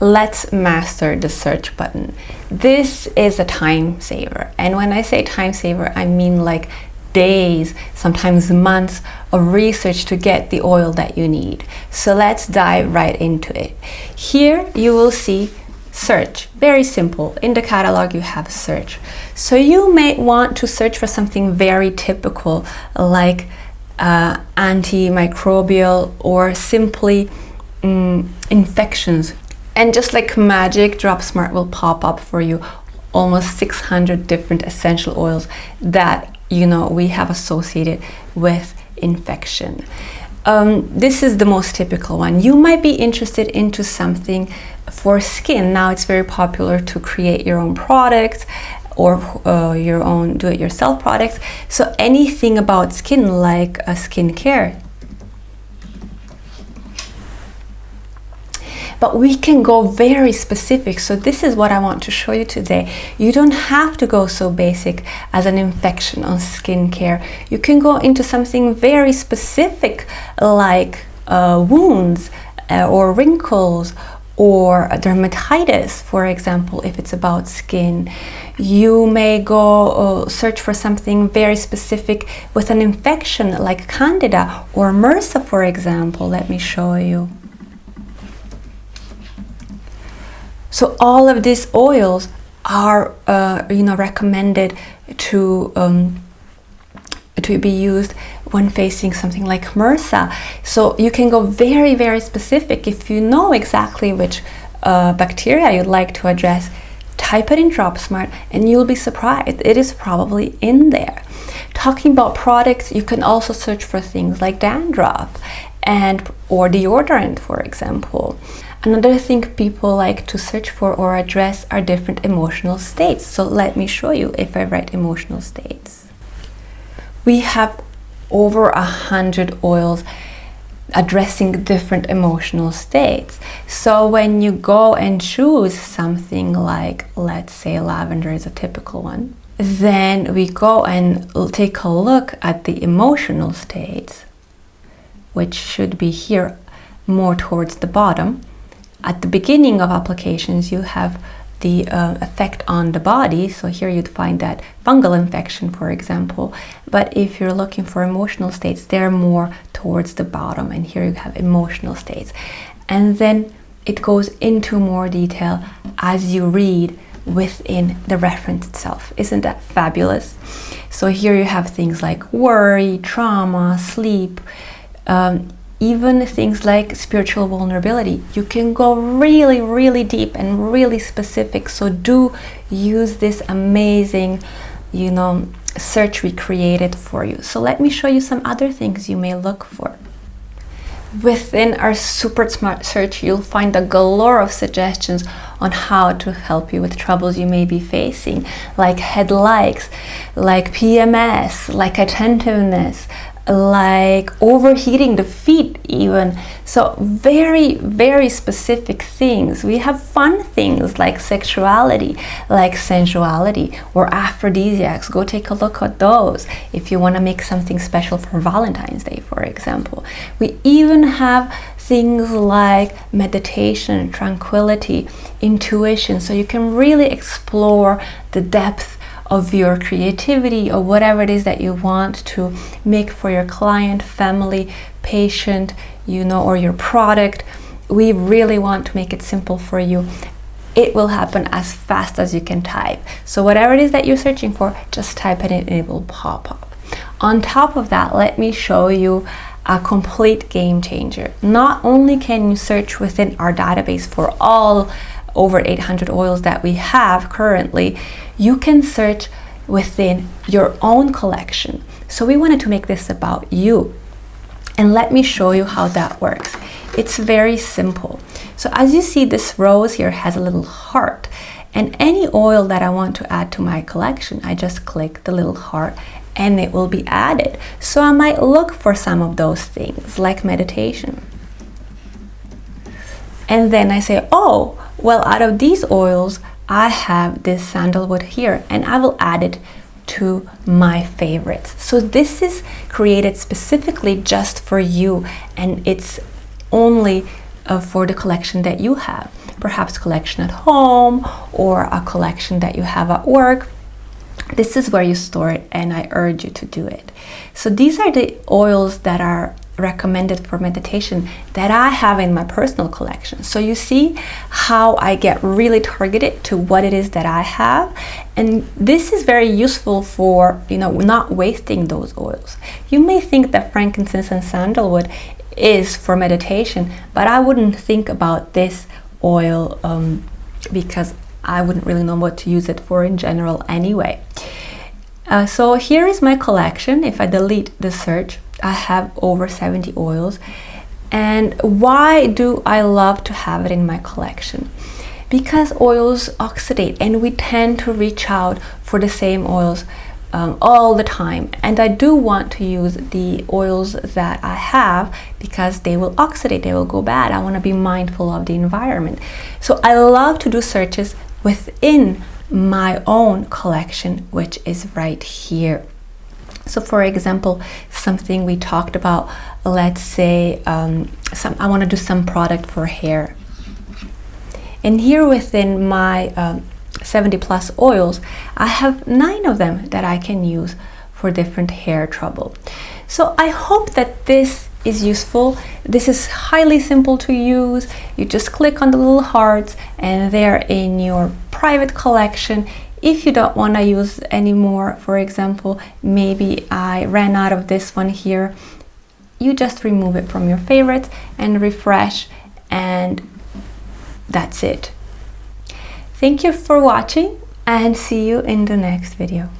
let's master the search button. This is a time saver. And when I say time saver, I mean like days, sometimes months of research to get the oil that you need. So let's dive right into it. Here you will see search, very simple. In the catalog you have search. So you may want to search for something very typical like antimicrobial or simply infections. And just like magic, Dropsmart will pop up for you almost 600 different essential oils that we have associated with infection. This is the most typical one. You might be interested into something for skin. Now it's very popular to create your own products or your own do-it-yourself products. So anything about skin, like a skincare. But we can go very specific. So this is what I want to show you today. You don't have to go so basic as an infection on skincare. You can go into something very specific like wounds or wrinkles or dermatitis, for example, if it's about skin. You may go search for something very specific with an infection like Candida or MRSA, for example. Let me show you. So all of these oils are recommended to be used when facing something like MRSA. So you can go very, very specific. If you know exactly which bacteria you'd like to address, type it in Dropsmart and you'll be surprised. It is probably in there. Talking about products, you can also search for things like dandruff or deodorant, for example. Another thing people like to search for or address are different emotional states. So let me show you if I write emotional states. We have over 100 oils addressing different emotional states. So when you go and choose something like, let's say lavender is a typical one, then we go and take a look at the emotional states, which should be here more towards the bottom. At the beginning of applications, you have the effect on the body. So here you'd find that fungal infection, for example. But if you're looking for emotional states, they're more towards the bottom. And here you have emotional states. And then it goes into more detail as you read within the reference itself. Isn't that fabulous? So here you have things like worry, trauma, sleep, even things like spiritual vulnerability. You can go really, really deep and really specific. So do use this amazing, search we created for you. So let me show you some other things you may look for. Within our super smart search, you'll find a galore of suggestions on how to help you with troubles you may be facing, like head likes, like PMS, like attentiveness, like overheating the feet even. So very, very specific things. We have fun things like sexuality, like sensuality, or aphrodisiacs. Go take a look at those if you want to make something special for Valentine's Day, for example. We even have things like meditation, tranquility, intuition, so you can really explore the depth of your creativity or whatever it is that you want to make for your client, family, patient, or your product. We really want to make it simple for you. It will happen as fast as you can type. So whatever it is that you're searching for, just type it in and it will pop up. On top of that, let me show you a complete game changer. Not only can you search within our database for all over 800 oils that we have currently, you can search within your own collection. So we wanted to make this about you. And let me show you how that works. It's very simple. So as you see, this rose here has a little heart. And any oil that I want to add to my collection, I just click the little heart and it will be added. So I might look for some of those things like meditation. And then I say, oh, well, out of these oils, I have this sandalwood here, and I will add it to my favorites. So this is created specifically just for you, and it's only for the collection that you have. perhaps collection at home or a collection that you have at work, this is where you store it, and I urge you to do it. So these are the oils that are recommended for meditation that I have in my personal collection. So you see how I get really targeted to what it is that I have, and this is very useful for, you know, not wasting those oils. You may think that frankincense and sandalwood is for meditation, but I wouldn't think about this oil because I wouldn't really know what to use it for in general anyway. So here is my collection. If I delete the search, I have over 70 oils. And why do I love to have it in my collection? Because oils oxidate, and we tend to reach out for the same oils all the time. And I do want to use the oils that I have because they will oxidate, they will go bad. I want to be mindful of the environment. So I love to do searches within my own collection, which is right here. So for example, something we talked about, let's say I want to do some product for hair. And here within my 70 plus oils, I have 9 of them that I can use for different hair trouble. So I hope that this is useful. This is highly simple to use. You just click on the little hearts and they're in your private collection. If you don't want to use anymore, for example, maybe I ran out of this one here, you just remove it from your favorites and refresh, and that's it. Thank you for watching, and see you in the next video.